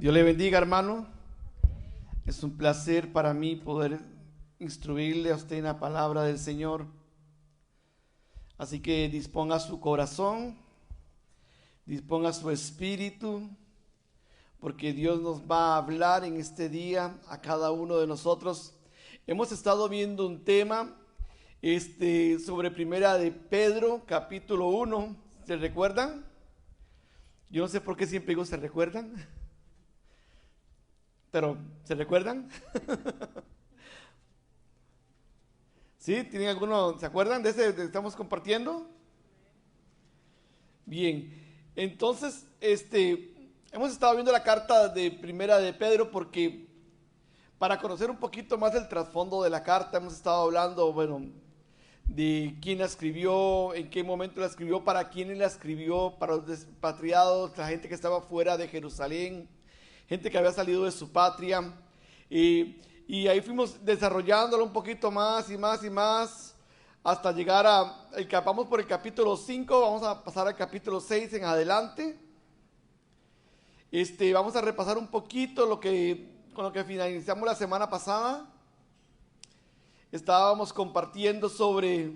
Dios le bendiga, hermano. Es un placer para mí poder instruirle a usted en la palabra del Señor. Así que disponga su corazón, disponga su espíritu, porque Dios nos va a hablar en este día a cada uno de nosotros. Hemos estado viendo un tema sobre Primera de Pedro, capítulo 1. ¿Se recuerdan? Yo no sé por qué siempre digo ¿se recuerdan? Pero, ¿se recuerdan? ¿Sí? ¿Tienen alguno? ¿Se acuerdan de ese que estamos compartiendo? Bien, entonces, hemos estado viendo la carta de Primera de Pedro porque para conocer un poquito más el trasfondo de la carta, hemos estado hablando, de quién la escribió, en qué momento la escribió, para quién la escribió, para los despatriados, la gente que estaba fuera de Jerusalén, gente que había salido de su patria, y ahí fuimos desarrollándolo un poquito más y más y más, hasta llegar vamos por el capítulo 5, vamos a pasar al capítulo 6 en adelante. Vamos a repasar un poquito con lo que finalizamos la semana pasada. Estábamos compartiendo sobre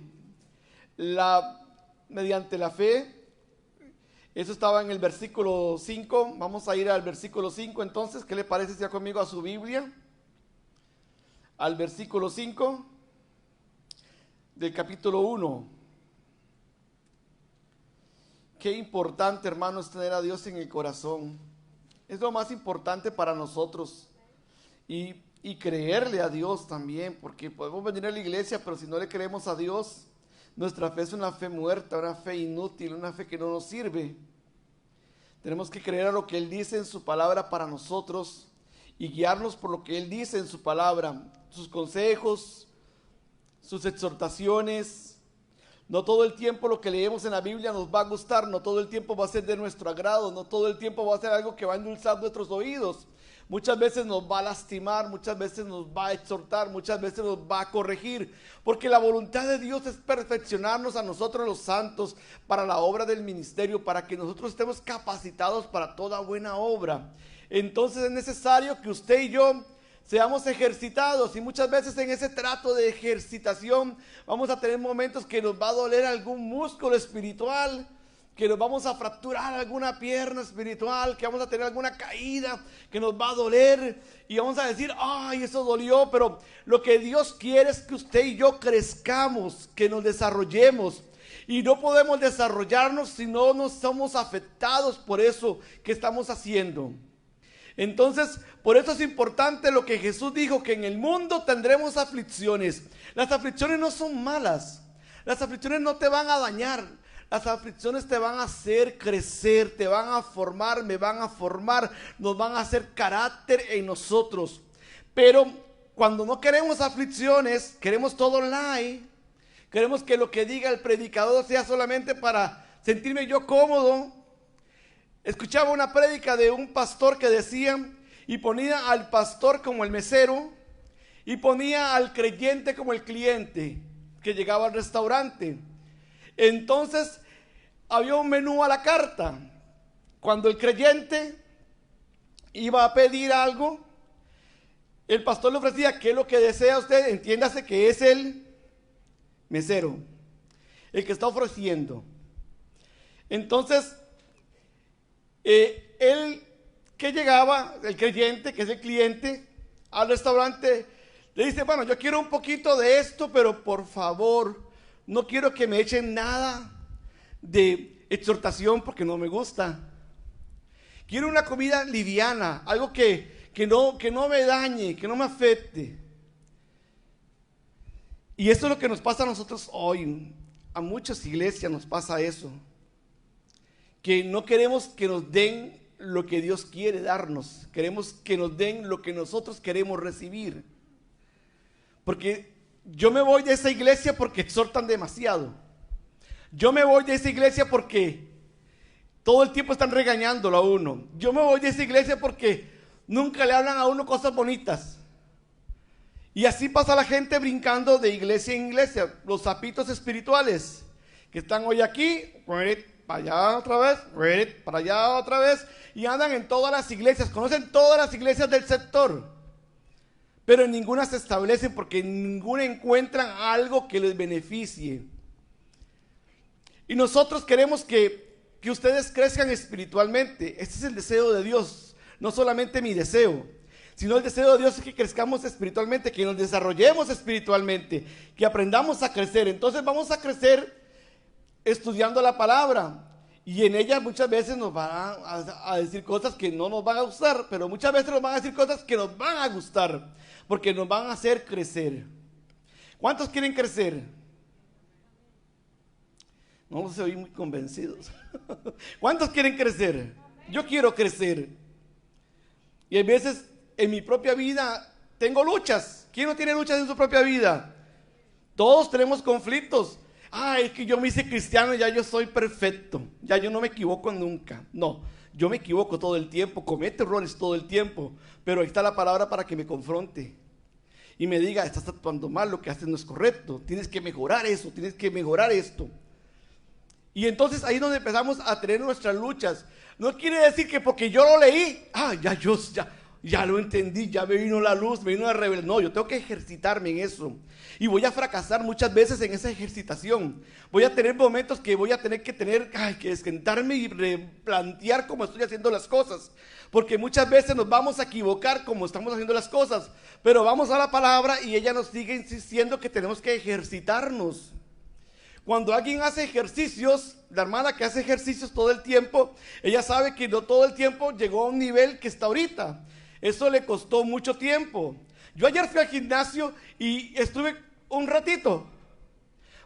mediante la fe. Eso estaba en el versículo 5. Vamos a ir al versículo 5 entonces. ¿Qué le parece si va conmigo a su Biblia? Al versículo 5 del capítulo 1. Qué importante, hermano, es tener a Dios en el corazón. Es lo más importante para nosotros. Y creerle a Dios también, porque podemos venir a la iglesia, pero si no le creemos a Dios, nuestra fe es una fe muerta, una fe inútil, una fe que no nos sirve. Tenemos que creer a lo que Él dice en su palabra para nosotros y guiarnos por lo que Él dice en su palabra, sus consejos, sus exhortaciones. No todo el tiempo lo que leemos en la Biblia nos va a gustar, no todo el tiempo va a ser de nuestro agrado, no todo el tiempo va a ser algo que va a endulzar nuestros oídos. Muchas veces nos va a lastimar, muchas veces nos va a exhortar, muchas veces nos va a corregir, porque la voluntad de Dios es perfeccionarnos a nosotros los santos para la obra del ministerio, para que nosotros estemos capacitados para toda buena obra. Entonces es necesario que usted y yo seamos ejercitados, y muchas veces en ese trato de ejercitación vamos a tener momentos que nos va a doler algún músculo espiritual, que nos vamos a fracturar alguna pierna espiritual, que vamos a tener alguna caída que nos va a doler y vamos a decir, ay, eso dolió. Pero lo que Dios quiere es que usted y yo crezcamos, que nos desarrollemos, y no podemos desarrollarnos si no nos somos afectados por eso que estamos haciendo. Entonces, por eso es importante lo que Jesús dijo, que en el mundo tendremos aflicciones. Las aflicciones no son malas, las aflicciones no te van a dañar. Las aflicciones te van a hacer crecer, te van a formar, me van a formar, nos van a hacer carácter en nosotros. Pero cuando no queremos aflicciones, queremos todo online, queremos que lo que diga el predicador sea solamente para sentirme yo cómodo. Escuchaba una prédica de un pastor que decía, y ponía al pastor como el mesero, y ponía al creyente como el cliente que llegaba al restaurante. Entonces había un menú a la carta. Cuando el creyente iba a pedir algo, el pastor le ofrecía, ¿qué es lo que desea usted? Entiéndase que es el mesero, el que está ofreciendo. Entonces él que llegaba, el creyente, que es el cliente, al restaurante, le dice, bueno, yo quiero un poquito de esto, pero por favor, no quiero que me echen nada de exhortación porque no me gusta. Quiero una comida liviana, algo que no me dañe, que no me afecte. Y eso es lo que nos pasa a nosotros hoy. A muchas iglesias nos pasa eso. Que no queremos que nos den lo que Dios quiere darnos. Queremos que nos den lo que nosotros queremos recibir. Porque yo me voy de esa iglesia porque exhortan demasiado. Yo me voy de esa iglesia porque todo el tiempo están regañándolo a uno. Yo me voy de esa iglesia porque nunca le hablan a uno cosas bonitas. Y así pasa la gente brincando de iglesia en iglesia. Los sapitos espirituales que están hoy aquí, para allá otra vez, para allá otra vez, y andan en todas las iglesias, conocen todas las iglesias del sector, pero en ninguna se establecen porque en ninguna encuentran algo que les beneficie. Y nosotros queremos que ustedes crezcan espiritualmente. Este es el deseo de Dios, no solamente mi deseo, sino el deseo de Dios es que crezcamos espiritualmente, que nos desarrollemos espiritualmente, que aprendamos a crecer. Entonces vamos a crecer estudiando la palabra, y en ella muchas veces nos van a decir cosas que no nos van a gustar, pero muchas veces nos van a decir cosas que nos van a gustar, porque nos van a hacer crecer. ¿Cuántos quieren crecer? No se oí muy convencidos. ¿Cuántos quieren crecer? Yo quiero crecer. Y a veces en mi propia vida tengo luchas. ¿Quién no tiene luchas en su propia vida? Todos tenemos conflictos. Es que yo me hice cristiano, ya yo soy perfecto, ya yo no me equivoco nunca. No, yo me equivoco todo el tiempo, cometo errores todo el tiempo, pero ahí está la palabra para que me confronte y me diga: estás actuando mal, lo que haces no es correcto, tienes que mejorar eso, tienes que mejorar esto. Y entonces ahí es donde empezamos a tener nuestras luchas. No quiere decir que porque yo lo leí, ya lo entendí, ya me vino la luz, me vino la revelación. No, yo tengo que ejercitarme en eso. Y voy a fracasar muchas veces en esa ejercitación. Voy a tener momentos que voy a tener que sentarme y replantear cómo estoy haciendo las cosas. Porque muchas veces nos vamos a equivocar como estamos haciendo las cosas. Pero vamos a la palabra y ella nos sigue insistiendo que tenemos que ejercitarnos. Cuando alguien hace ejercicios, la hermana que hace ejercicios todo el tiempo, ella sabe que no todo el tiempo llegó a un nivel que está ahorita. Eso le costó mucho tiempo. Yo ayer fui al gimnasio y estuve un ratito,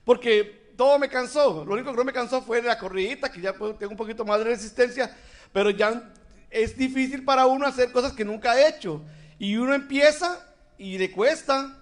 porque todo me cansó. Lo único que no me cansó fue la corridita, que ya tengo un poquito más de resistencia, pero ya es difícil para uno hacer cosas que nunca ha hecho. Y uno empieza y le cuesta.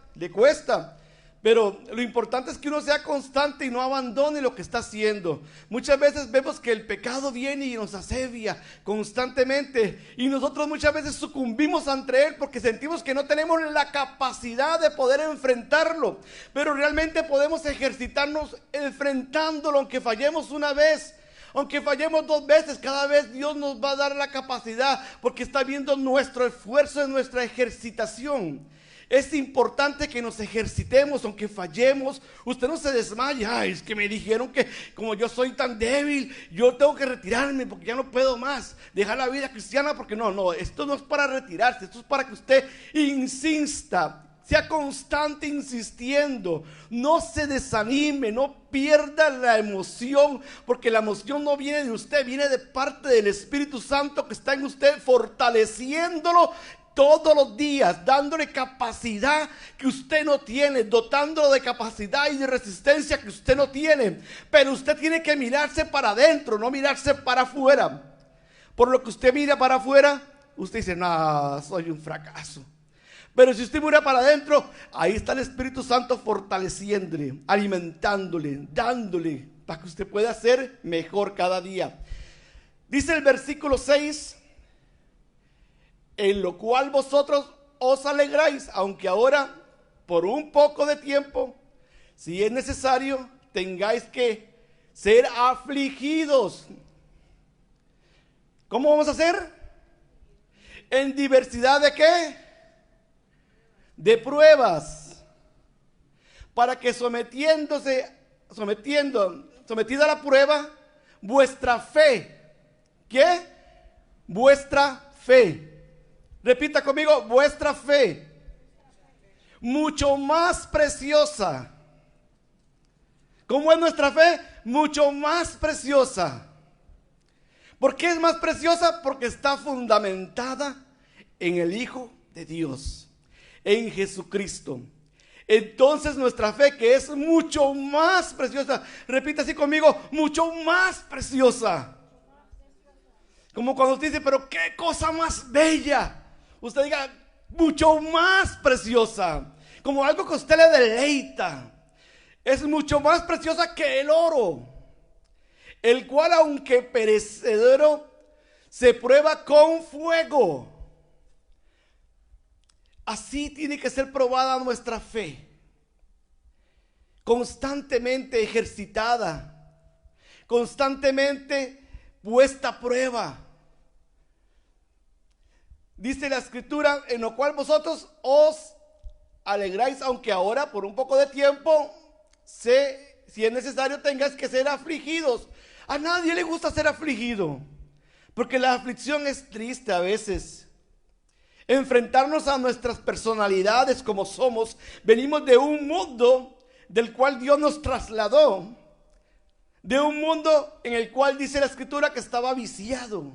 Pero lo importante es que uno sea constante y no abandone lo que está haciendo. Muchas veces vemos que el pecado viene y nos asedia constantemente, y nosotros muchas veces sucumbimos ante él porque sentimos que no tenemos la capacidad de poder enfrentarlo. Pero realmente podemos ejercitarnos enfrentándolo, aunque fallemos una vez. Aunque fallemos 2 veces, cada vez Dios nos va a dar la capacidad, porque está viendo nuestro esfuerzo en nuestra ejercitación. Es importante que nos ejercitemos aunque fallemos. Usted no se desmaye: es que me dijeron que como yo soy tan débil, yo tengo que retirarme porque ya no puedo más, dejar la vida cristiana, porque no, esto no es para retirarse, esto es para que usted insista, sea constante insistiendo, no se desanime, no pierda la emoción, porque la emoción no viene de usted, viene de parte del Espíritu Santo que está en usted, fortaleciéndolo todos los días, dándole capacidad que usted no tiene, dotándolo de capacidad y de resistencia que usted no tiene. Pero usted tiene que mirarse para adentro, no mirarse para afuera. Por lo que usted mira para afuera, usted dice: no, soy un fracaso. Pero si usted mira para adentro, ahí está el Espíritu Santo fortaleciéndole, alimentándole, dándole, para que usted pueda ser mejor cada día. Dice el versículo 6: en lo cual vosotros os alegráis, aunque ahora por un poco de tiempo, si es necesario, tengáis que ser afligidos. ¿Cómo vamos a hacer? En diversidad de ¿qué? De pruebas, para que sometida a la prueba, vuestra fe, ¿qué? Vuestra fe. Repita conmigo: vuestra fe, mucho más preciosa. ¿Cómo es nuestra fe? Mucho más preciosa. ¿Por qué es más preciosa? Porque está fundamentada en el Hijo de Dios, en Jesucristo. Entonces nuestra fe, que es mucho más preciosa, repita así conmigo: mucho más preciosa. Como cuando usted dice: pero qué cosa más bella. Usted diga: mucho más preciosa. Como algo que a usted le deleita. Es mucho más preciosa que el oro, el cual, aunque perecedero, se prueba con fuego. Así tiene que ser probada nuestra fe, constantemente ejercitada, constantemente puesta a prueba. Dice la escritura, en lo cual vosotros os alegráis, aunque ahora por un poco de tiempo, si es necesario, tengáis que ser afligidos. A nadie le gusta ser afligido, porque la aflicción es triste a veces. Enfrentarnos a nuestras personalidades como somos. Venimos de un mundo del cual Dios nos trasladó, de un mundo en el cual dice la escritura que estaba viciado,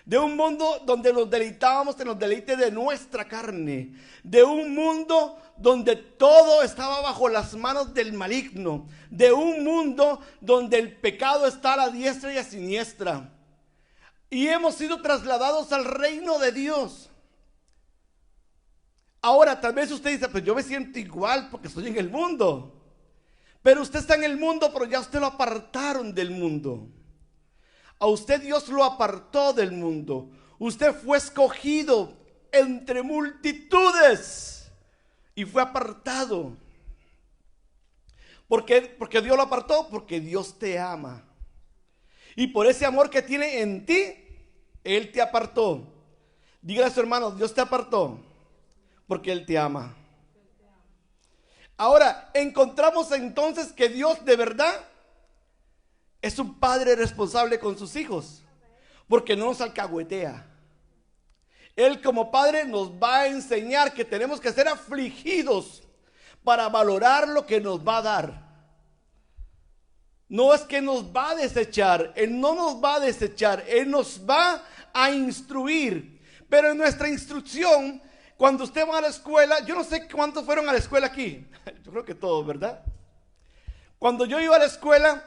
de un mundo donde nos deleitábamos en los deleites de nuestra carne, de un mundo donde todo estaba bajo las manos del maligno, de un mundo donde el pecado está a la diestra y a siniestra, y hemos sido trasladados al reino de Dios. Ahora tal vez usted dice, pues yo me siento igual porque estoy en el mundo. Pero usted está en el mundo, pero ya usted lo apartaron del mundo. A usted Dios lo apartó del mundo. Usted fue escogido entre multitudes y fue apartado. ¿Por qué? Porque Dios lo apartó, porque Dios te ama. Y por ese amor que tiene en ti, Él te apartó. Dígale a su hermano, Dios te apartó porque Él te ama. Ahora, encontramos entonces que Dios de verdad es un padre responsable con sus hijos, porque no nos alcahuetea. Él como padre nos va a enseñar que tenemos que ser afligidos para valorar lo que nos va a dar. No es que nos va a desechar, Él no nos va a desechar, Él nos va a instruir. Pero en nuestra instrucción, cuando usted va a la escuela, yo no sé cuántos fueron a la escuela aquí, yo creo que todos, ¿verdad? Cuando yo iba a la escuela,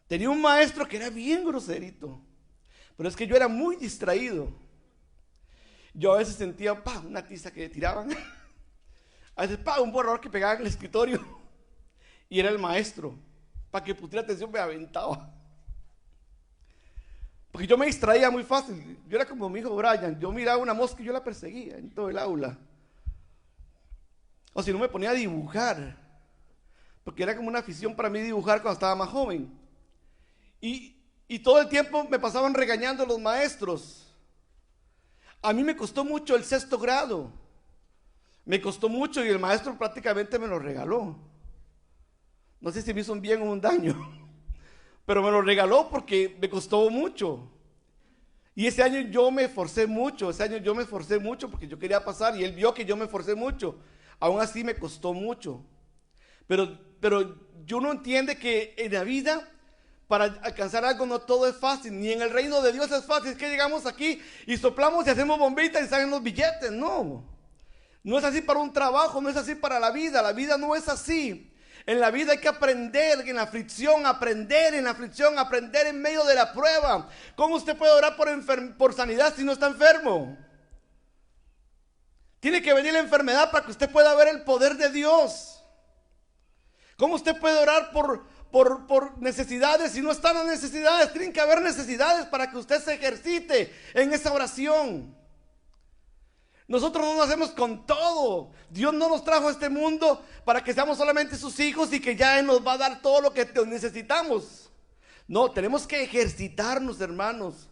tenía un maestro que era bien groserito, pero es que yo era muy distraído. Yo a veces sentía, una tiza que tiraban, a veces, un borrador que pegaban en el escritorio, y era el maestro. Para que pusiera atención me aventaba. Porque yo me distraía muy fácil. Yo era como mi hijo Brian. Yo miraba una mosca y yo la perseguía en todo el aula. O si no, me ponía a dibujar. Porque era como una afición para mí dibujar cuando estaba más joven. Y todo el tiempo me pasaban regañando los maestros. A mí me costó mucho el 6º grado. Me costó mucho y el maestro prácticamente me lo regaló. No sé si me hizo un bien o un daño, pero me lo regaló porque me costó mucho. Y ese año yo me esforcé mucho, porque yo quería pasar y él vio que yo me esforcé mucho. Aún así me costó mucho. Pero yo no entiende que en la vida, para alcanzar algo, no todo es fácil. Ni en el reino de Dios es fácil. Es que llegamos aquí y soplamos y hacemos bombitas y salen los billetes. No, no es así para un trabajo, no es así para la vida. La vida no es así. En la vida hay que aprender en la aflicción, aprender en medio de la prueba. ¿Cómo usted puede orar por sanidad si no está enfermo? Tiene que venir la enfermedad para que usted pueda ver el poder de Dios. ¿Cómo usted puede orar por necesidades si no están las necesidades? Tienen que haber necesidades para que usted se ejercite en esa oración. Nosotros no nacemos con todo. Dios no nos trajo a este mundo para que seamos solamente sus hijos y que ya Él nos va a dar todo lo que necesitamos. No, tenemos que ejercitarnos, hermanos.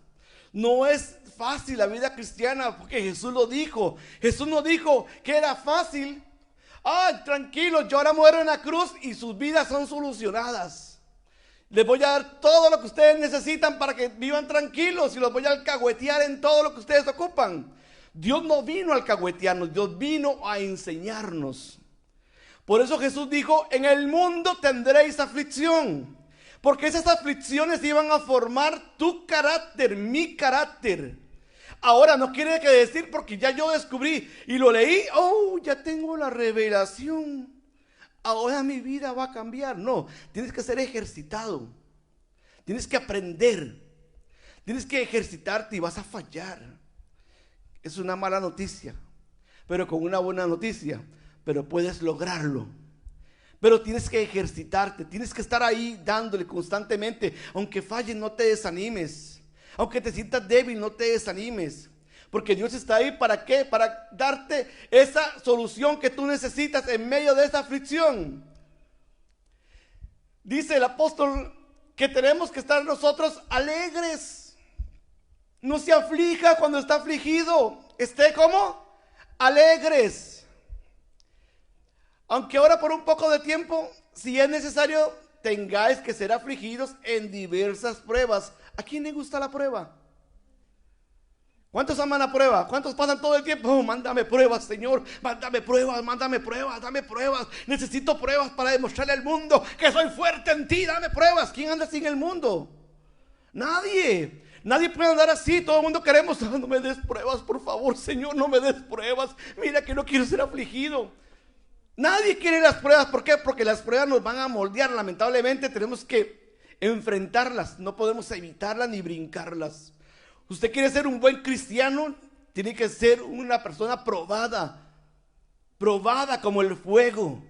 No es fácil la vida cristiana porque Jesús lo dijo. Jesús no dijo que era fácil. Tranquilos, yo ahora muero en la cruz y sus vidas son solucionadas. Les voy a dar todo lo que ustedes necesitan para que vivan tranquilos y los voy a alcahuetear en todo lo que ustedes ocupan. Dios no vino a alcahuetearnos, Dios vino a enseñarnos. Por eso Jesús dijo, en el mundo tendréis aflicción. Porque esas aflicciones iban a formar tu carácter, mi carácter. Ahora no quiere decir porque ya yo descubrí y lo leí, ya tengo la revelación. Ahora mi vida va a cambiar. No, tienes que ser ejercitado. Tienes que aprender. Tienes que ejercitarte y vas a fallar. Es una mala noticia, pero con una buena noticia, pero puedes lograrlo. Pero tienes que ejercitarte, tienes que estar ahí dándole constantemente. Aunque falles, no te desanimes. Aunque te sientas débil, no te desanimes. Porque Dios está ahí, ¿para qué? Para darte esa solución que tú necesitas en medio de esa aflicción. Dice el apóstol que tenemos que estar nosotros alegres. No se aflija cuando está afligido. Esté como alegres. Aunque ahora por un poco de tiempo, si es necesario, tengáis que ser afligidos en diversas pruebas. ¿A quién le gusta la prueba? ¿Cuántos aman la prueba? ¿Cuántos pasan todo el tiempo? Oh, mándame pruebas, Señor. Mándame pruebas, dame pruebas. Necesito pruebas para demostrarle al mundo que soy fuerte en ti. Dame pruebas. ¿Quién anda así en el mundo? Nadie. Nadie puede andar así. Todo el mundo queremos, no me des pruebas, por favor, Señor, no me des pruebas. Mira que no quiero ser afligido. Nadie quiere las pruebas. ¿Por qué? Porque las pruebas nos van a moldear. Lamentablemente tenemos que enfrentarlas. No podemos evitarlas ni brincarlas. Usted quiere ser un buen cristiano, tiene que ser una persona probada. Probada como el fuego.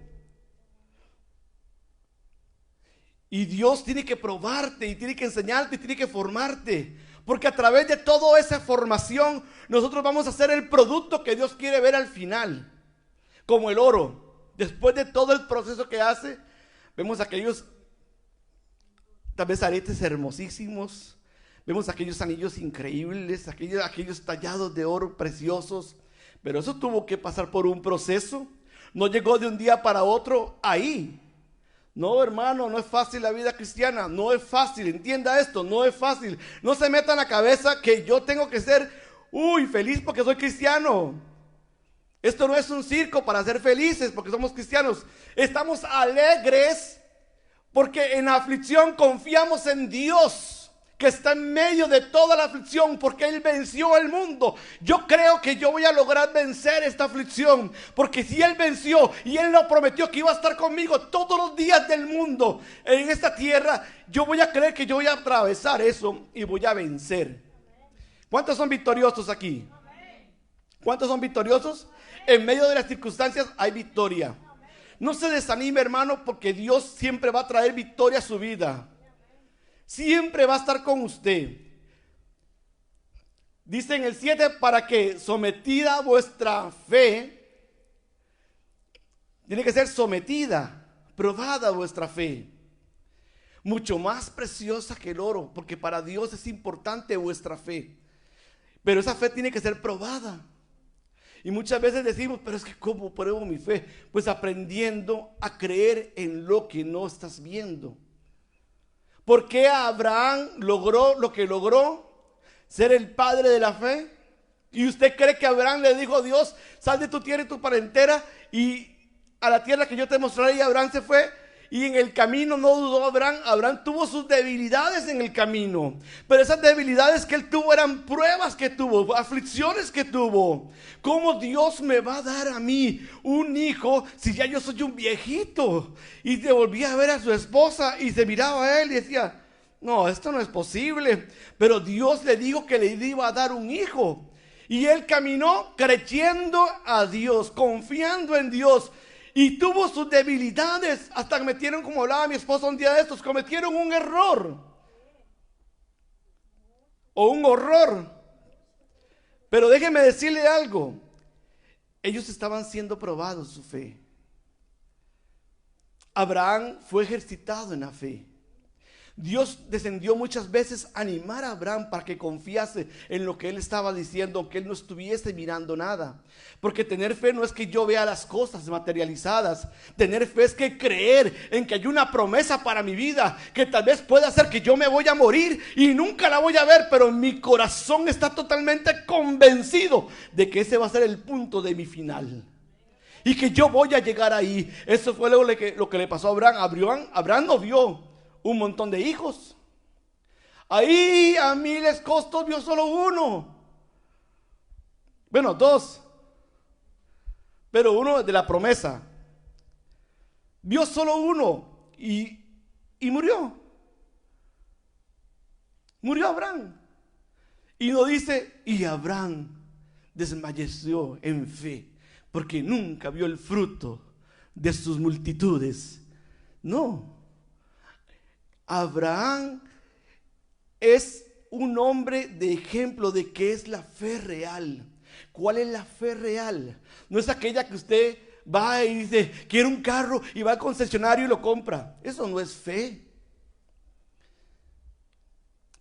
Y Dios tiene que probarte y tiene que enseñarte y tiene que formarte. Porque a través de toda esa formación nosotros vamos a hacer el producto que Dios quiere ver al final. Como el oro. Después de todo el proceso que hace, vemos aquellos tal vez aretes hermosísimos. Vemos aquellos anillos increíbles, aquellos tallados de oro preciosos. Pero eso tuvo que pasar por un proceso. No llegó de un día para otro ahí. No, hermano, no es fácil la vida cristiana. No es fácil, entienda esto, no es fácil. No se meta en la cabeza que yo tengo que ser, feliz porque soy cristiano. Esto no es un circo para ser felices porque somos cristianos. Estamos alegres porque en la aflicción confiamos en Dios, que está en medio de toda la aflicción, porque Él venció al mundo. Yo creo que yo voy a lograr vencer esta aflicción, porque si Él venció y Él lo prometió que iba a estar conmigo todos los días del mundo en esta tierra, yo voy a creer que yo voy a atravesar eso y voy a vencer. ¿Cuántos son victoriosos aquí? ¿Cuántos son victoriosos? En medio de las circunstancias hay victoria. No se desanime, hermano, porque Dios siempre va a traer victoria a su vida. Siempre va a estar con usted. Dice en el 7, para que sometida vuestra fe, tiene que ser sometida, probada vuestra fe, mucho más preciosa que el oro, porque para Dios es importante vuestra fe. Pero esa fe tiene que ser probada. Y muchas veces decimos, pero es que ¿cómo pruebo mi fe? Pues aprendiendo a creer en lo que no estás viendo. ¿Por qué Abraham logró lo que logró? Ser el padre de la fe. ¿Y usted cree que Abraham le dijo a Dios, sal de tu tierra y tu parentela y a la tierra que yo te mostraré? Y Abraham se fue. Y en el camino no dudó Abraham. Abraham tuvo sus debilidades en el camino. Pero esas debilidades que él tuvo eran pruebas que tuvo, aflicciones que tuvo. ¿Cómo Dios me va a dar a mí un hijo si ya yo soy un viejito? Y se volvía a ver a su esposa y se miraba a él y decía, no, esto no es posible. Pero Dios le dijo que le iba a dar un hijo. Y él caminó creyendo a Dios, confiando en Dios. Y tuvo sus debilidades, hasta que metieron, como hablaba mi esposa un día de estos, cometieron un error o un horror. Pero déjeme decirle algo, ellos estaban siendo probados su fe. Abraham fue ejercitado en la fe. Dios descendió muchas veces a animar a Abraham para que confiase en lo que él estaba diciendo, aunque él no estuviese mirando nada. Porque tener fe no es que yo vea las cosas materializadas. Tener fe es que creer en que hay una promesa para mi vida, que tal vez pueda ser que yo me voy a morir y nunca la voy a ver, pero mi corazón está totalmente convencido de que ese va a ser el punto de mi final. Y que yo voy a llegar ahí. Eso fue lo que le pasó a Abraham. Abraham no vio un montón de hijos. Ahí a miles costos vio solo uno. Bueno, dos. Pero uno de la promesa. Vio solo uno y murió. Murió Abraham. Y no dice, y Abraham desfalleció en fe, porque nunca vio el fruto de sus multitudes. No. Abraham es un hombre de ejemplo de qué es la fe real. ¿Cuál es la fe real? No es aquella que usted va y dice, quiero un carro y va al concesionario y lo compra. Eso no es fe.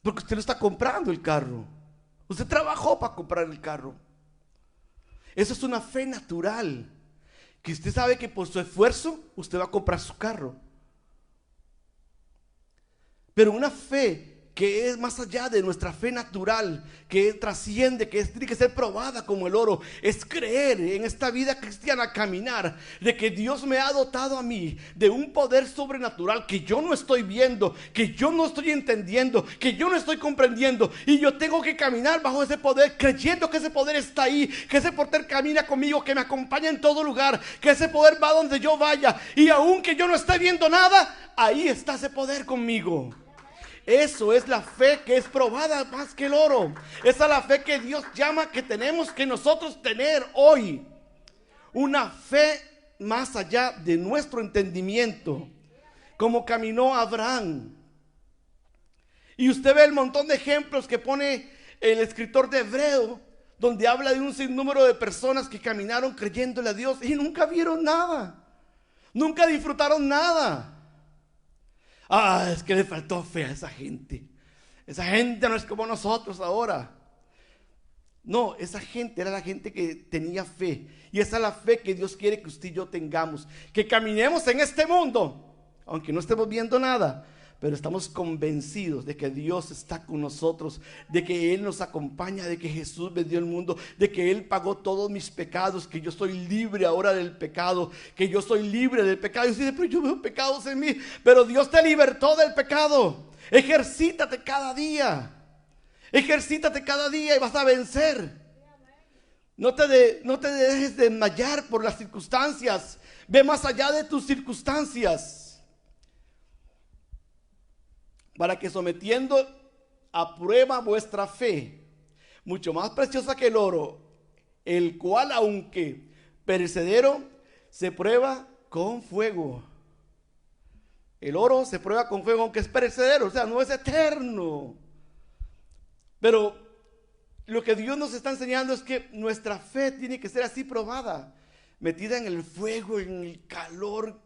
Porque usted lo está comprando el carro. Usted trabajó para comprar el carro. Eso es una fe natural. Que usted sabe que por su esfuerzo usted va a comprar su carro. Pero una fe que es más allá de nuestra fe natural, que trasciende, que tiene que ser probada como el oro, es creer en esta vida cristiana, caminar, de que Dios me ha dotado a mí de un poder sobrenatural que yo no estoy viendo, que yo no estoy entendiendo, que yo no estoy comprendiendo, y yo tengo que caminar bajo ese poder, creyendo que ese poder está ahí, que ese poder camina conmigo, que me acompaña en todo lugar, que ese poder va donde yo vaya, y aunque yo no esté viendo nada, ahí está ese poder conmigo. Eso es la fe que es probada más que el oro. Esa es la fe que Dios llama que tenemos que nosotros tener hoy. Una fe más allá de nuestro entendimiento, como caminó Abraham. Y usted ve el montón de ejemplos que pone el escritor de Hebreo, donde habla de un sinnúmero de personas que caminaron creyéndole a Dios y nunca vieron nada, nunca disfrutaron nada. Es que le faltó fe a esa gente. Esa gente no es como nosotros ahora. No, esa gente era la gente que tenía fe. Y esa es la fe que Dios quiere que usted y yo tengamos. Que caminemos en este mundo, aunque no estemos viendo nada, pero estamos convencidos de que Dios está con nosotros, de que Él nos acompaña, de que Jesús vendió el mundo, de que Él pagó todos mis pecados, que yo soy libre ahora del pecado, que yo soy libre del pecado. Y usted dice, pero yo veo pecados en mí, pero Dios te libertó del pecado. Ejercítate cada día. Ejercítate cada día y vas a vencer. No te dejes de desmayar por las circunstancias. Ve más allá de tus circunstancias, para que sometiendo a prueba vuestra fe, mucho más preciosa que el oro, el cual aunque perecedero, se prueba con fuego. El oro se prueba con fuego aunque es perecedero, o sea, no es eterno. Pero lo que Dios nos está enseñando es que nuestra fe tiene que ser así probada, metida en el fuego, en el calor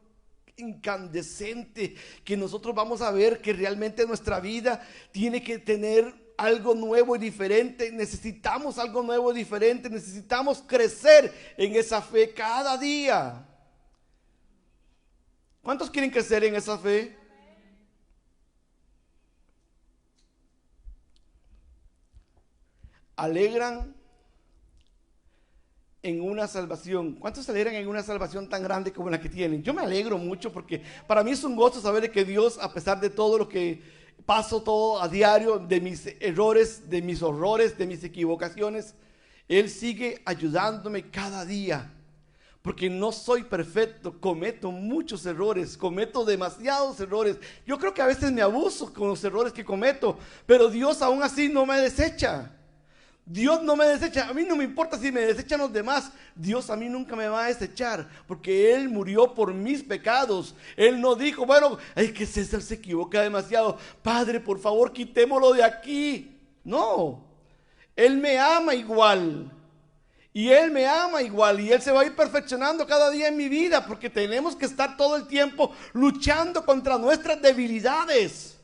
incandescente, que nosotros vamos a ver que realmente nuestra vida tiene que tener algo nuevo y diferente. Necesitamos algo nuevo y diferente, necesitamos crecer en esa fe cada día. ¿Cuántos quieren crecer en esa fe? Alegran en una salvación. ¿Cuántos se alegran en una salvación tan grande como la que tienen? Yo me alegro mucho porque para mí es un gozo saber de que Dios, a pesar de todo lo que paso todo a diario, de mis errores, de mis horrores, de mis equivocaciones, Él sigue ayudándome cada día. Porque no soy perfecto, cometo muchos errores, cometo demasiados errores. Yo creo que a veces me abuso con los errores que cometo, pero Dios aún así no me desecha. Dios no me desecha. A mí no me importa si me desechan los demás. Dios a mí nunca me va a desechar, porque Él murió por mis pecados. Él no dijo, bueno, es que César se equivoca demasiado, Padre, por favor, quitémoslo de aquí. No, Él me ama igual. Y Él me ama igual, y Él se va a ir perfeccionando cada día en mi vida, porque tenemos que estar todo el tiempo luchando contra nuestras debilidades.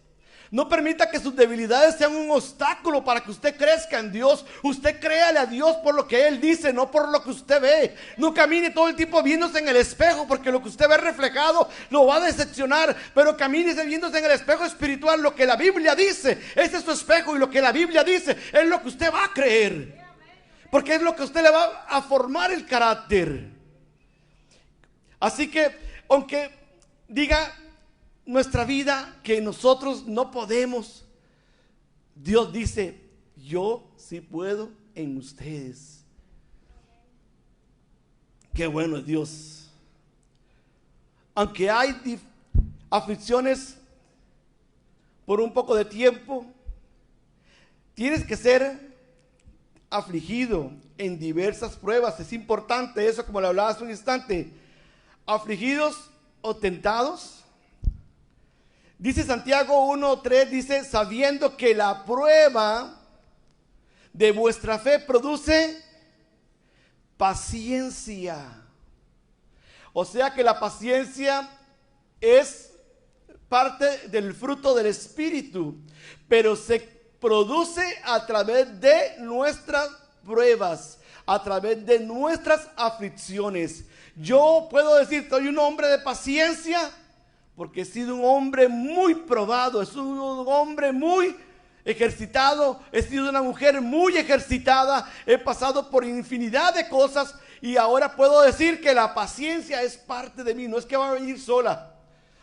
No permita que sus debilidades sean un obstáculo para que usted crezca en Dios. Usted créale a Dios por lo que Él dice, no por lo que usted ve. No camine todo el tiempo viéndose en el espejo, porque lo que usted ve reflejado lo va a decepcionar. Pero camine viéndose en el espejo espiritual, lo que la Biblia dice. Ese es su espejo, y lo que la Biblia dice es lo que usted va a creer, porque es lo que usted le va a formar el carácter. Así que, aunque diga nuestra vida que nosotros no podemos, Dios dice, yo sí puedo en ustedes. Qué bueno es Dios. Aunque hay aflicciones por un poco de tiempo, tienes que ser afligido en diversas pruebas. Es importante eso, como le hablaba hace un instante. Afligidos o tentados. Dice Santiago 1:3, dice, sabiendo que la prueba de vuestra fe produce paciencia. O sea que la paciencia es parte del fruto del Espíritu, pero se produce a través de nuestras pruebas, a través de nuestras aflicciones. Yo puedo decir, soy un hombre de paciencia, porque he sido un hombre muy probado, he sido un hombre muy ejercitado, he sido una mujer muy ejercitada, he pasado por infinidad de cosas y ahora puedo decir que la paciencia es parte de mí, no es que va a venir sola.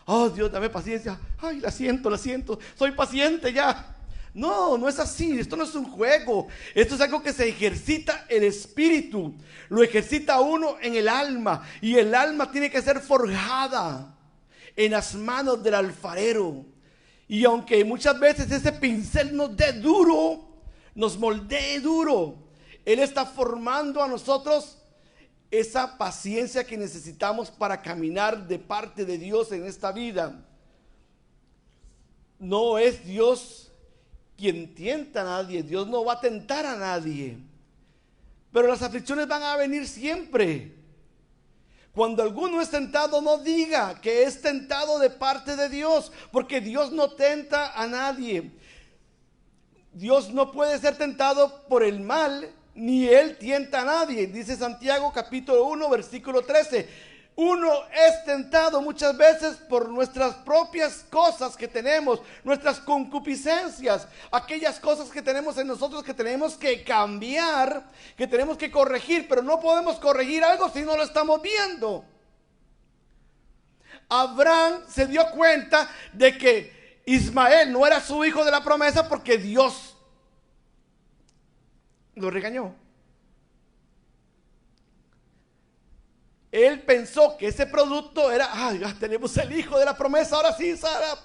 Oh Dios, dame paciencia, ay, la siento, soy paciente ya. No, no es así, esto no es un juego, esto es algo que se ejercita el espíritu, lo ejercita uno en el alma y el alma tiene que ser forjada en las manos del alfarero. Y aunque muchas veces ese pincel nos dé duro, nos moldee duro, Él está formando a nosotros esa paciencia que necesitamos para caminar de parte de Dios en esta vida. No es Dios quien tienta a nadie, Dios no va a tentar a nadie, pero las aflicciones van a venir siempre. Cuando alguno es tentado, no diga que es tentado de parte de Dios, porque Dios no tenta a nadie. Dios no puede ser tentado por el mal, ni Él tienta a nadie. Dice Santiago capítulo 1, versículo 13. Uno es tentado muchas veces por nuestras propias cosas que tenemos, nuestras concupiscencias, aquellas cosas que tenemos en nosotros que tenemos que cambiar, que tenemos que corregir, pero no podemos corregir algo si no lo estamos viendo. Abraham se dio cuenta de que Ismael no era su hijo de la promesa porque Dios lo regañó. Él pensó que ese producto era, ay, ya tenemos el hijo de la promesa, ahora sí, Sara.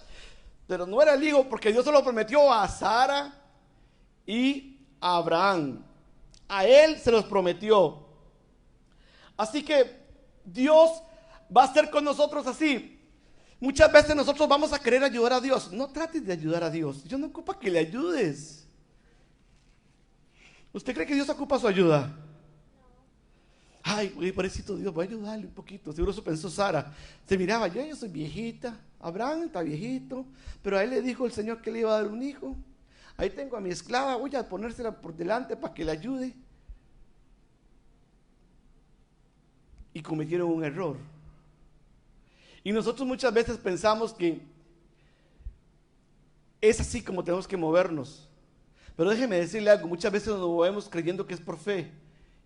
Pero no era el hijo porque Dios se lo prometió a Sara y a Abraham. A él se los prometió. Así que Dios va a ser con nosotros así. Muchas veces nosotros vamos a querer ayudar a Dios. No trates de ayudar a Dios. Dios no ocupa que le ayudes. ¿Usted cree que Dios ocupa su ayuda? Ay, pobrecito Dios, voy a ayudarle un poquito. Seguro eso pensó Sara. Se miraba, yo soy viejita, Abraham está viejito, pero a él le dijo el Señor que le iba a dar un hijo. Ahí tengo a mi esclava, voy a ponérsela por delante para que le ayude. Y cometieron un error. Y nosotros muchas veces pensamos que es así como tenemos que movernos. Pero déjeme decirle algo, muchas veces nos movemos creyendo que es por fe.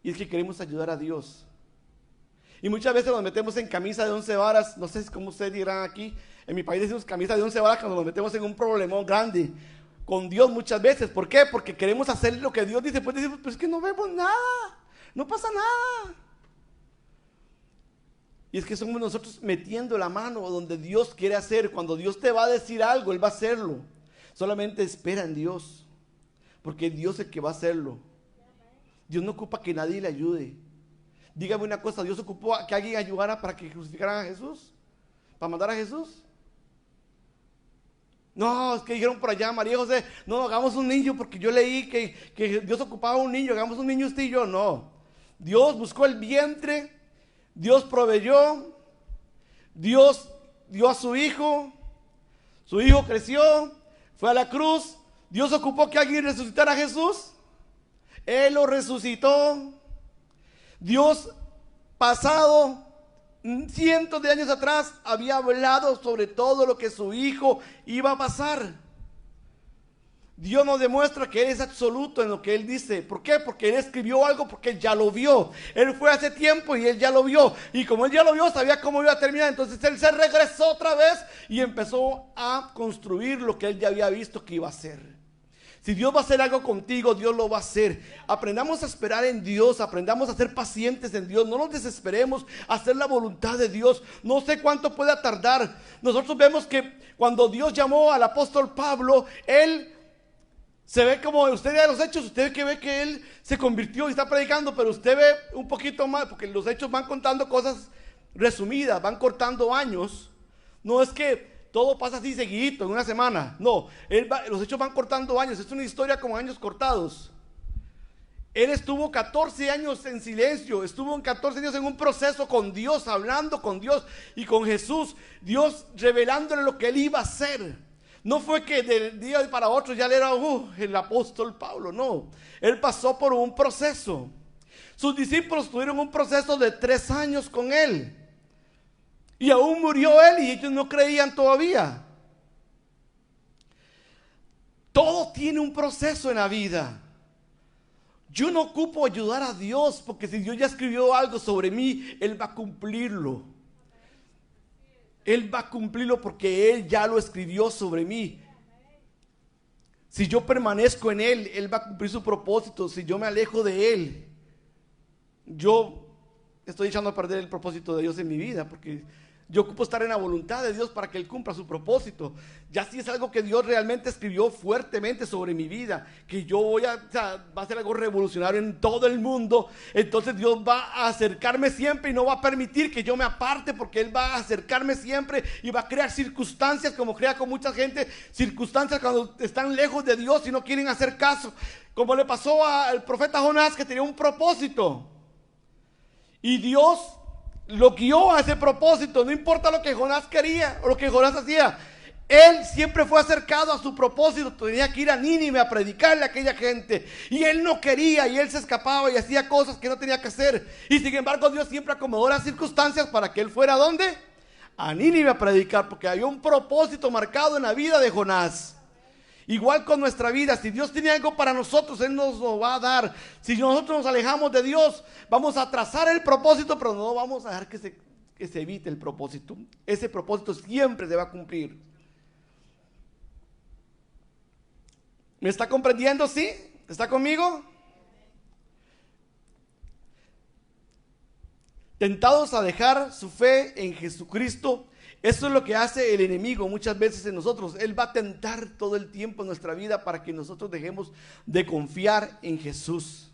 Y es que queremos ayudar a Dios. Y muchas veces nos metemos en camisa de 11 varas. No sé cómo ustedes dirán aquí. En mi país decimos camisa de 11 varas cuando nos metemos en un problemón grande con Dios muchas veces. ¿Por qué? Porque queremos hacer lo que Dios dice. Pues decimos, pues es que no vemos nada. No pasa nada. Y es que somos nosotros metiendo la mano donde Dios quiere hacer. Cuando Dios te va a decir algo, Él va a hacerlo. Solamente espera en Dios. Porque Dios es el que va a hacerlo. Dios no ocupa que nadie le ayude. Dígame una cosa, ¿Dios ocupó que alguien ayudara para que crucificaran a Jesús? ¿Para mandar a Jesús? No, es que dijeron por allá, María José, no, hagamos un niño porque yo leí que Dios ocupaba un niño, hagamos un niño usted y yo. No, Dios buscó el vientre, Dios proveyó, Dios dio a su hijo creció, fue a la cruz. Dios ocupó que alguien resucitara a Jesús. Él lo resucitó. Dios, pasado cientos de años atrás, había hablado sobre todo lo que su hijo iba a pasar. Dios nos demuestra que Él es absoluto en lo que Él dice. ¿Por qué? Porque Él escribió algo porque Él ya lo vio. Él fue hace tiempo y Él ya lo vio. Y como Él ya lo vio, sabía cómo iba a terminar. Entonces Él se regresó otra vez y empezó a construir lo que Él ya había visto que iba a hacer. Si Dios va a hacer algo contigo, Dios lo va a hacer. Aprendamos a esperar en Dios, aprendamos a ser pacientes en Dios. No nos desesperemos a hacer la voluntad de Dios. No sé cuánto pueda tardar. Nosotros vemos que cuando Dios llamó al apóstol Pablo, él se ve como, usted ve los hechos, usted ve que él se convirtió y está predicando, pero usted ve un poquito más, porque los hechos van contando cosas resumidas, van cortando años. No es que todo pasa así seguidito, en una semana. No, los hechos van cortando años. Es una historia como años cortados. Él estuvo 14 años en silencio. Estuvo 14 años en un proceso con Dios, hablando con Dios y con Jesús. Dios revelándole lo que Él iba a hacer. No fue que del día para otro ya él era el apóstol Pablo, no. Él pasó por un proceso. Sus discípulos tuvieron un proceso de 3 años con él. Y aún murió él y ellos no creían todavía. Todo tiene un proceso en la vida. Yo no ocupo ayudar a Dios, porque si Dios ya escribió algo sobre mí, Él va a cumplirlo. Él va a cumplirlo porque Él ya lo escribió sobre mí. Si yo permanezco en Él, Él va a cumplir su propósito. Si yo me alejo de Él, yo estoy echando a perder el propósito de Dios en mi vida, porque yo ocupo estar en la voluntad de Dios para que Él cumpla su propósito. Ya si es algo que Dios realmente escribió fuertemente sobre mi vida, que yo va a ser algo revolucionario en todo el mundo, entonces Dios va a acercarme siempre y no va a permitir que yo me aparte, porque Él va a acercarme siempre y va a crear circunstancias, como crea con mucha gente, circunstancias cuando están lejos de Dios y no quieren hacer caso, como le pasó al profeta Jonás, que tenía un propósito y Dios lo guió a ese propósito. No importa lo que Jonás quería o lo que Jonás hacía, él siempre fue acercado a su propósito. Tenía que ir a Nínive a predicarle a aquella gente, y él no quería, y él se escapaba y hacía cosas que no tenía que hacer. Y sin embargo Dios siempre acomodó las circunstancias para que él fuera ¿a dónde? A Nínive a predicar, porque había un propósito marcado en la vida de Jonás. Igual con nuestra vida, si Dios tiene algo para nosotros, Él nos lo va a dar. Si nosotros nos alejamos de Dios, vamos a trazar el propósito, pero no vamos a dejar que se evite el propósito. Ese propósito siempre se va a cumplir. ¿Me está comprendiendo? ¿Sí? ¿Está conmigo? Tentados a dejar su fe en Jesucristo. Eso es lo que hace el enemigo muchas veces en nosotros. Él va a tentar todo el tiempo en nuestra vida para que nosotros dejemos de confiar en Jesús,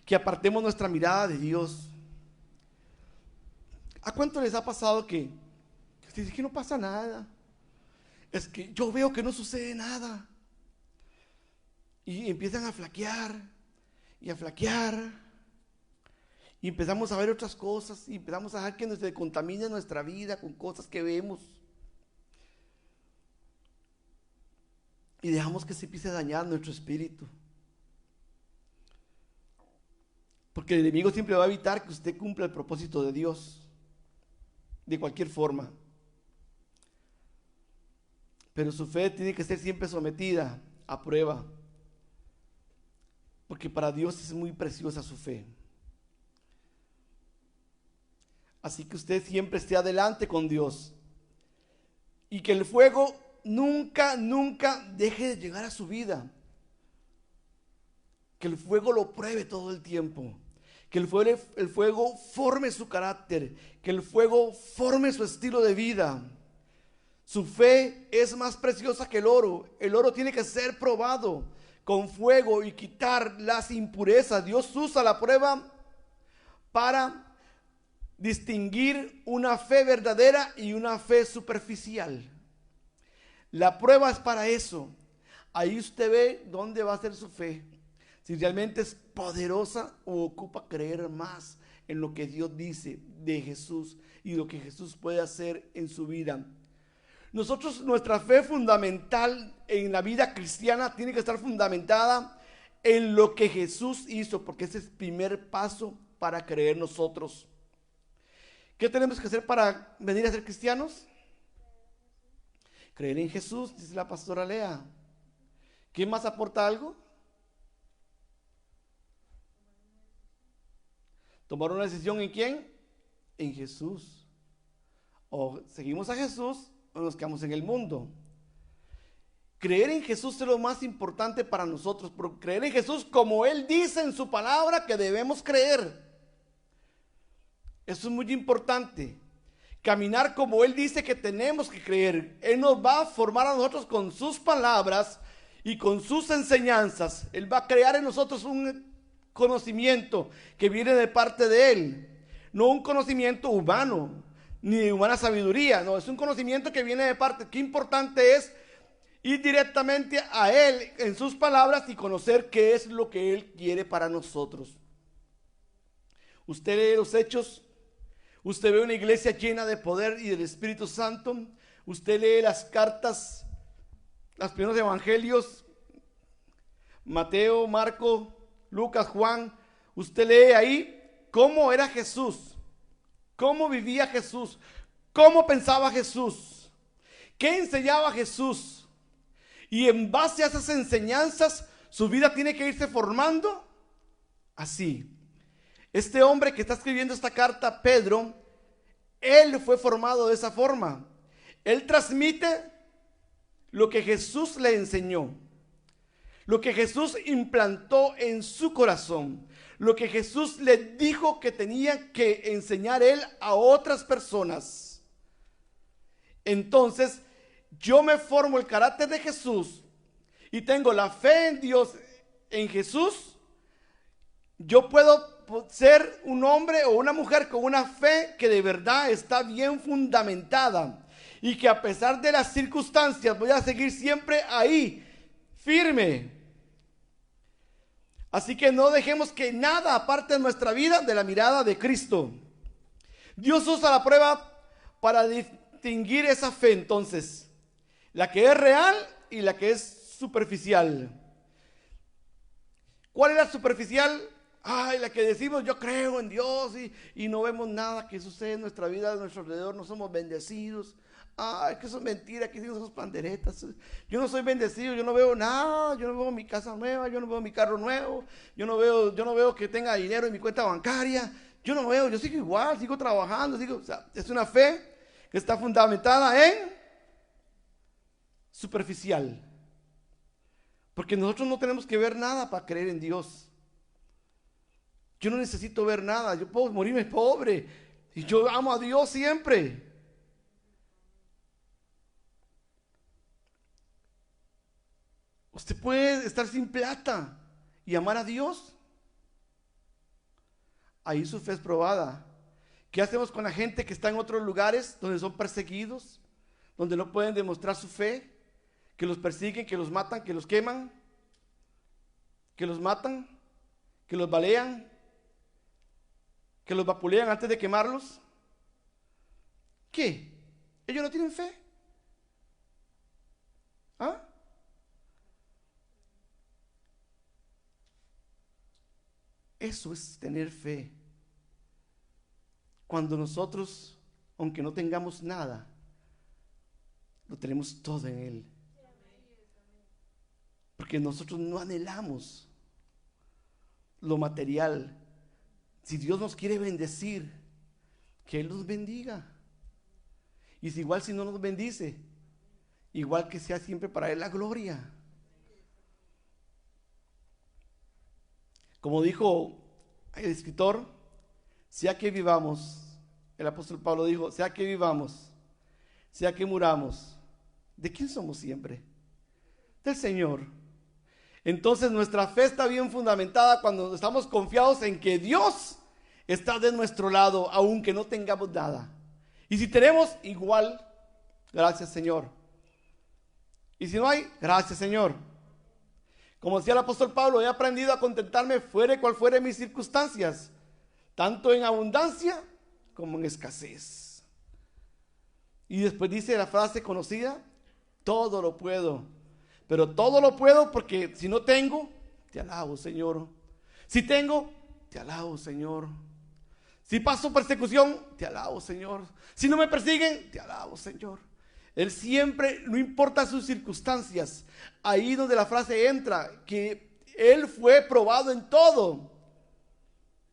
que apartemos nuestra mirada de Dios. ¿A cuánto les ha pasado que dice que no pasa nada? Es que yo veo que no sucede nada. Y empiezan a flaquear y a flaquear. Y empezamos a ver otras cosas y empezamos a dejar que nos contamine nuestra vida con cosas que vemos. Y dejamos que se empiece a dañar nuestro espíritu. Porque el enemigo siempre va a evitar que usted cumpla el propósito de Dios, de cualquier forma. Pero su fe tiene que ser siempre sometida a prueba. Porque para Dios es muy preciosa su fe. Así que usted siempre esté adelante con Dios. Y que el fuego nunca deje de llegar a su vida. Que el fuego lo pruebe todo el tiempo. Que el fuego forme su carácter. Que el fuego forme su estilo de vida. Su fe es más preciosa que el oro. El oro tiene que ser probado con fuego y quitar las impurezas. Dios usa la prueba para distinguir una fe verdadera y una fe superficial. La prueba es para eso. Ahí usted ve dónde va a ser su fe. Si realmente es poderosa o ocupa creer más en lo que Dios dice de Jesús y lo que Jesús puede hacer en su vida. Nuestra fe fundamental en la vida cristiana tiene que estar fundamentada en lo que Jesús hizo, porque ese es el primer paso para creer nosotros. ¿Qué tenemos que hacer para venir a ser cristianos? Creer en Jesús, dice la pastora Lea. ¿Quién más aporta algo? ¿Tomar una decisión en quién? En Jesús. O seguimos a Jesús o nos quedamos en el mundo. Creer en Jesús es lo más importante para nosotros, pero creer en Jesús como Él dice en su palabra que debemos creer. Eso es muy importante. Caminar como Él dice que tenemos que creer. Él nos va a formar a nosotros con sus palabras y con sus enseñanzas. Él va a crear en nosotros un conocimiento que viene de parte de Él. No un conocimiento humano, ni de humana sabiduría. No, es un conocimiento que viene de parte. Qué importante es ir directamente a Él en sus palabras y conocer qué es lo que Él quiere para nosotros. Usted lee los Hechos. Usted ve una iglesia llena de poder y del Espíritu Santo. Usted lee las cartas los primeros evangelios, Mateo, Marco, Lucas, Juan, usted lee ahí cómo era Jesús, cómo vivía Jesús, cómo pensaba Jesús, qué enseñaba Jesús. Y en base a esas enseñanzas, su vida tiene que irse formando así. Este hombre que está escribiendo esta carta, Pedro, él fue formado de esa forma. Él transmite lo que Jesús le enseñó, lo que Jesús implantó en su corazón, lo que Jesús le dijo que tenía que enseñar él a otras personas. Entonces, yo me formo el carácter de Jesús y tengo la fe en Dios, en Jesús. Yo puedo ser un hombre o una mujer con una fe que de verdad está bien fundamentada y que a pesar de las circunstancias voy a seguir siempre ahí, firme. Así que no dejemos que nada aparte nuestra vida de la mirada de Cristo. Dios usa la prueba para distinguir esa fe, entonces, la que es real y la que es superficial. ¿Cuál es la superficial? Ay, la que decimos yo creo en Dios y no vemos nada que sucede en nuestra vida, a nuestro alrededor, no somos bendecidos. Ay, que eso es mentira, que son panderetas. Yo no soy bendecido, yo no veo nada, yo no veo mi casa nueva, yo no veo mi carro nuevo, yo no veo que tenga dinero en mi cuenta bancaria, yo sigo igual, sigo trabajando, o sea, es una fe que está fundamentada en superficial. Porque nosotros no tenemos que ver nada para creer en Dios. Yo no necesito ver nada, yo puedo morirme pobre y yo amo a Dios siempre. Usted puede estar sin plata y amar a Dios. Ahí su fe es probada. ¿Qué hacemos con la gente que está en otros lugares donde son perseguidos, donde no pueden demostrar su fe, que los persiguen, que los matan, que los queman, que los matan, que los balean, que los vapulean antes de quemarlos? ¿Qué? ¿Ellos no tienen fe? ¿Ah? Eso es tener fe. Cuando nosotros, aunque no tengamos nada, lo tenemos todo en Él. Porque nosotros no anhelamos lo material. Si Dios nos quiere bendecir, que Él nos bendiga. Y si igual si no nos bendice, igual que sea siempre para Él la gloria. Como dijo el escritor, sea que vivamos, el apóstol Pablo dijo, sea que vivamos, sea que muramos, ¿de quién somos siempre? Del Señor. Entonces nuestra fe está bien fundamentada cuando estamos confiados en que Dios está de nuestro lado, aunque no tengamos nada. Y si tenemos, igual, gracias Señor. Y si no hay, gracias Señor. Como decía el apóstol Pablo, he aprendido a contentarme fuere cual fuere mis circunstancias, tanto en abundancia como en escasez. Y después dice la frase conocida, todo lo puedo, pero todo lo puedo porque si no tengo, te alabo Señor. Si tengo, te alabo Señor. Si paso persecución, te alabo Señor. Si no me persiguen, te alabo Señor. Él siempre, no importa sus circunstancias, ahí donde la frase entra, que Él fue probado en todo,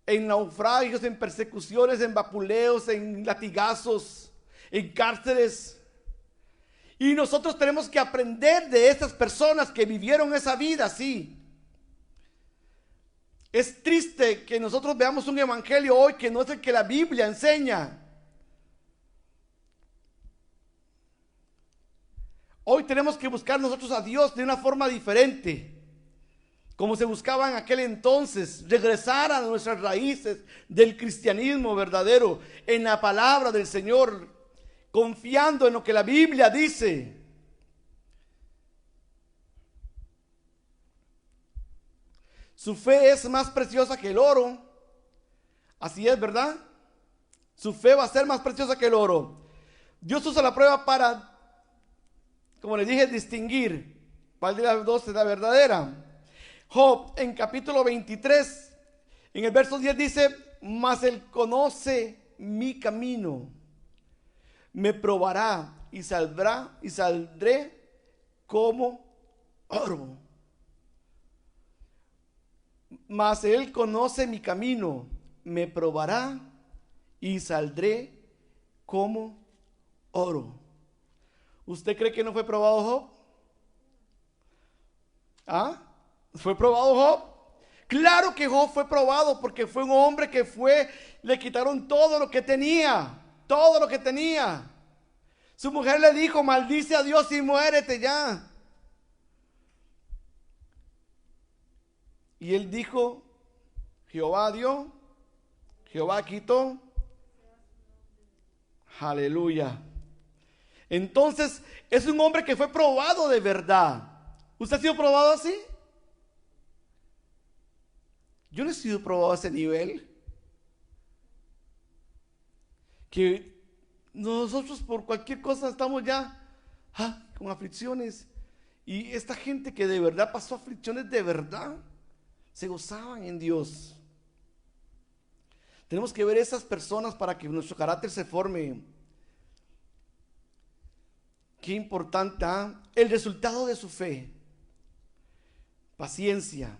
en naufragios, en persecuciones, en vapuleos, en latigazos, en cárceles. Y nosotros tenemos que aprender de esas personas que vivieron esa vida así. Es triste que nosotros veamos un evangelio hoy que no es el que la Biblia enseña. Hoy tenemos que buscar nosotros a Dios de una forma diferente, como se buscaba en aquel entonces, regresar a nuestras raíces del cristianismo verdadero, en la palabra del Señor, confiando en lo que la Biblia dice. Su fe es más preciosa que el oro. Así es, ¿verdad? Su fe va a ser más preciosa que el oro. Dios usa la prueba para, como les dije, distinguir ¿Cuál de las dos es la verdadera? Job, en capítulo 23, en el verso 10 dice: mas él conoce mi camino, me probará y saldré como oro. Mas él conoce mi camino, me probará y saldré como oro. ¿Usted cree que no fue probado Job? ¿Ah? ¿Fue probado Job? Claro que Job fue probado, porque fue un hombre que le quitaron todo lo que tenía, todo lo que tenía. Su mujer le dijo: maldice a Dios y muérete ya. Y él dijo: Jehová dio, Jehová quitó. Aleluya. Entonces es un hombre que fue probado de verdad. ¿Usted ha sido probado así? Yo no he sido probado a ese nivel. Que nosotros por cualquier cosa estamos ya con aflicciones. Y esta gente que de verdad pasó aflicciones de verdad, se gozaban en Dios. Tenemos que ver esas personas para que nuestro carácter se forme. Qué importante, el resultado de su fe. Paciencia.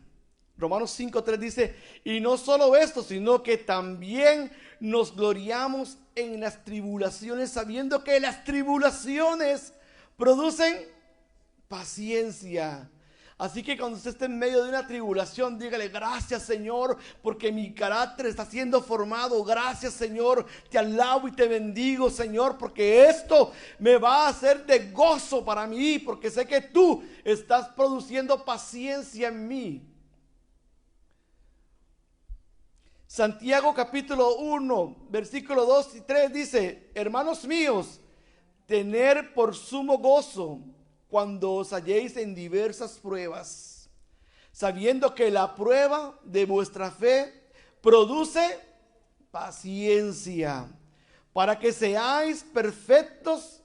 Romanos 5:3 dice: y no solo esto, sino que también nos gloriamos en las tribulaciones, sabiendo que las tribulaciones producen paciencia. Así que cuando usted esté en medio de una tribulación, dígale: gracias, Señor, porque mi carácter está siendo formado. Gracias, Señor, te alabo y te bendigo, Señor, porque esto me va a hacer de gozo para mí, porque sé que tú estás produciendo paciencia en mí. Santiago capítulo 1, versículo 2 y 3 dice: hermanos míos, tener por sumo gozo cuando os halléis en diversas pruebas, sabiendo que la prueba de vuestra fe produce paciencia, para que seáis perfectos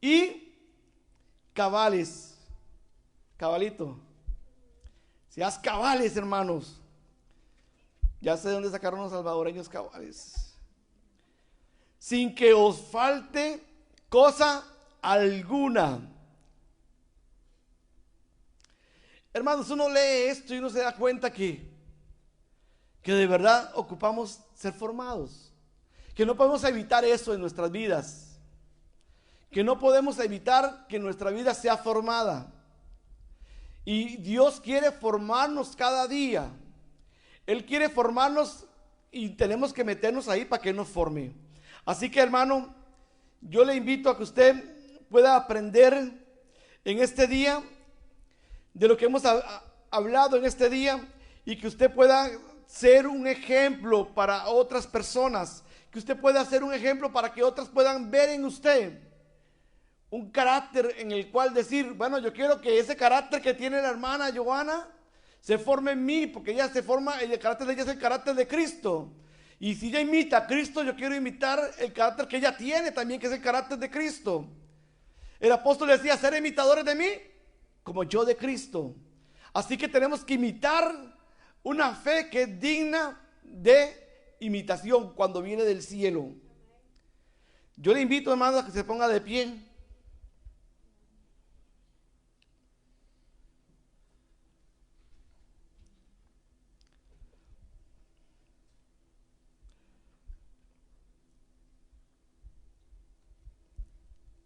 y cabales. Cabalito. Seas cabales, hermanos. Ya sé de dónde sacaron los salvadoreños cabales. Sin que os falte cosa alguna. Hermanos, uno lee esto y uno se da cuenta que de verdad ocupamos ser formados. Que no podemos evitar eso en nuestras vidas. Que no podemos evitar que nuestra vida sea formada. Y Dios quiere formarnos cada día. Él quiere formarnos y tenemos que meternos ahí para que nos forme. Así que, hermano, yo le invito a que usted pueda aprender en este día de lo que hemos hablado en este día, y que usted pueda ser un ejemplo para otras personas, que usted pueda ser un ejemplo para que otras puedan ver en usted un carácter en el cual decir: bueno, yo quiero que ese carácter que tiene la hermana Johanna se forme en mí, porque ella se forma, el carácter de ella es el carácter de Cristo. Y si ella imita a Cristo, yo quiero imitar el carácter que ella tiene también, que es el carácter de Cristo. El apóstol decía: ser imitadores de mí, como yo de Cristo. Así que tenemos que imitar una fe que es digna de imitación cuando viene del cielo. Yo le invito, hermano, a que se ponga de pie.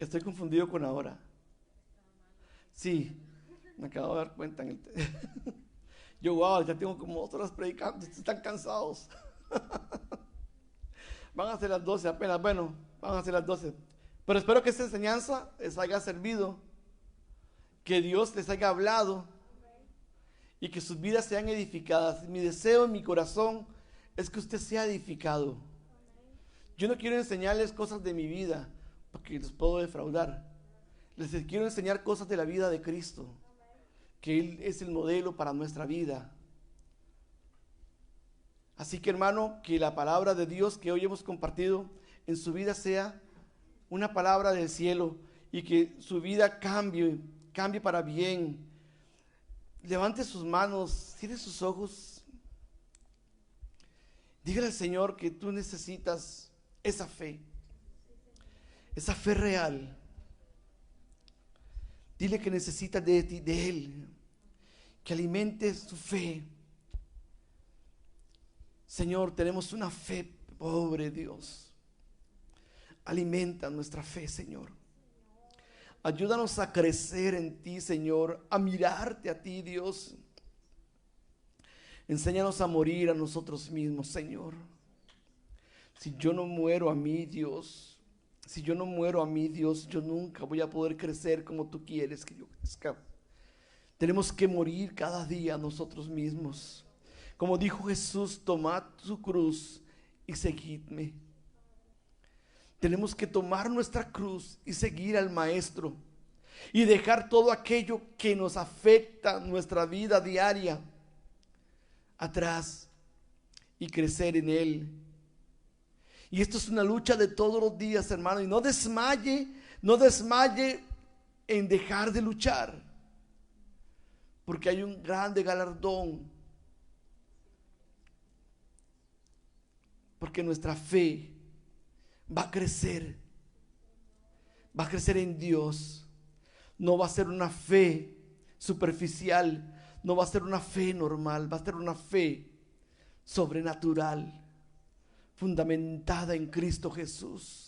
Estoy confundido con ahora. Sí, me acabo de dar cuenta. Yo, wow, ya tengo como 2 horas predicando, están cansados. Van a ser las 12 apenas, bueno, van a ser las 12. Pero espero que esta enseñanza les haya servido, que Dios les haya hablado y que sus vidas sean edificadas. Mi deseo en mi corazón es que usted sea edificado. Yo no quiero enseñarles cosas de mi vida porque los puedo defraudar. Les quiero enseñar cosas de la vida de Cristo, que Él es el modelo para nuestra vida. Así que, hermano, que la palabra de Dios que hoy hemos compartido en su vida sea una palabra del cielo, y que su vida cambie cambie para bien. Levante sus manos, cierre sus ojos. Dígale al Señor que tú necesitas esa fe real. Dile que necesitas de ti, de Él, que alimentes tu fe. Señor, tenemos una fe pobre, Dios. Alimenta nuestra fe, Señor. Ayúdanos a crecer en ti, Señor, a mirarte a ti, Dios. Enséñanos a morir a nosotros mismos, Señor. Si yo no muero a mí, Dios, si yo no muero a mí, Dios, yo nunca voy a poder crecer como tú quieres que yo crezca. Tenemos que morir cada día a nosotros mismos. Como dijo Jesús, tomad su cruz y seguidme. Tenemos que tomar nuestra cruz y seguir al Maestro y dejar todo aquello que nos afecta nuestra vida diaria atrás y crecer en Él. Y esto es una lucha de todos los días, hermano, y no desmaye en dejar de luchar, porque hay un grande galardón, porque nuestra fe va a crecer en Dios. No va a ser una fe superficial, no va a ser una fe normal, va a ser una fe sobrenatural, fundamentada en Cristo Jesús.